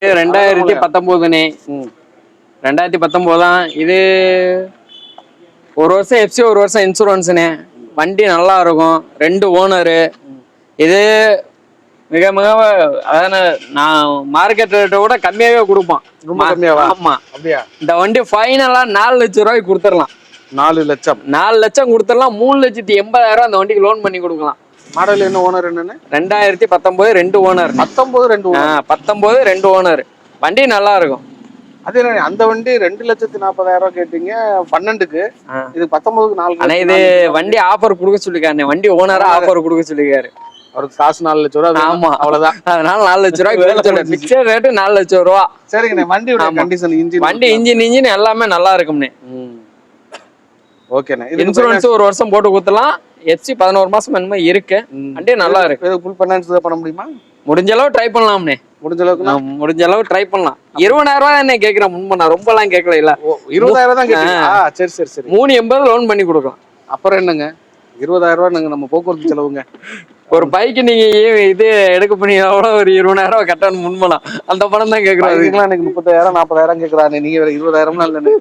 2019ண்ணே. 2019 தான் இது. ஒரு வருஷம் எஃப்சி, ஒரு வருஷம் இன்சூரன்ஸ்ண்ணே. வண்டி நல்லா இருக்கும், 2 ஓனரு. இது மிக மிக அதான நான் மார்க்கெட் ரேட்டை விட கம்மியாவே கொடுப்பான். ரொம்ப கம்மியாவா? ஆமா. அப்படியா? இந்த வண்டி ஃபைனலா 4 லட்சம் ரூபாய்க்கு கொடுத்துடலாம். 4 லட்சம்? 4 லட்சம் கொடுத்துடலாம். 3,80,000 அந்த வண்டிக்கு லோன் பண்ணி கொடுக்கலாம். மாடல் என்ன, ஓனர் என்னன்னு? 2019 2 ஓனர். 19 2 ஓனர். வண்டி நல்லா இருக்கும். அதே அந்த வண்டி 2,40,000 கேட்டீங்க 12க்கு. இது 19க்கு 4. ஆனா இது வண்டி ஆஃபர் கொடுக்க சொல்லிருக்காரு. வண்டி ஓனரா ஆஃபர் கொடுக்க சொல்லிருக்காரு. அவருக்கு காசு 4 லட்சம் ரூபா. ஆமா, அவ்வளவுதான். அதனால 4 லட்சம் ரூபாய்க்கு பிக்சர் ரேட்டு 4 லட்சம் ரூபா. சரிங்கண்ணே. வண்டியோட கண்டிஷன், இன்ஜின் எல்லாமே நல்லா இருக்கும்ண்ணே. ஓகேண்ணே. இன்சூரன்ஸ் ஒரு வருஷம் போட்டு கொடுத்துலாம். எஃப்சி 11 மாசம் என்னமோ இருக்கு. வண்டி நல்லா இருக்கு. ஃபுல் ஃபைனான்ஸ் பண்ண முடியுமா? முடிஞ்ச அளவு ட்ரை பண்ணலாம்ண்ணே. முடிஞ்ச அளவு ட்ரை பண்ணலாம். 20,000 ரூபாய் என்ன கேக்குறேன் முன்பு, நான் ரொம்ப எல்லாம் கேட்கல. இல்ல 20,000 தான் கேட்டீங்களா? சரி சரி சரி. 380 லோன் பண்ணி கொடுக்கலாம். அப்புறம் என்னங்க, 20,000 ரூபாய் நம்ம போக்குவரத்து செலவுங்க. ஒரு பைக்கு நீங்க இது எடுக்க பண்ணீங்கன்னா ஒரு 20,000 ரூபாய் கட்டணும் முன்பலாம். அந்த பணம் தான் கேக்குறாங்க. 30,000 40,000 கேக்குறாங்க. நீங்க 20,000 இல்லன்னு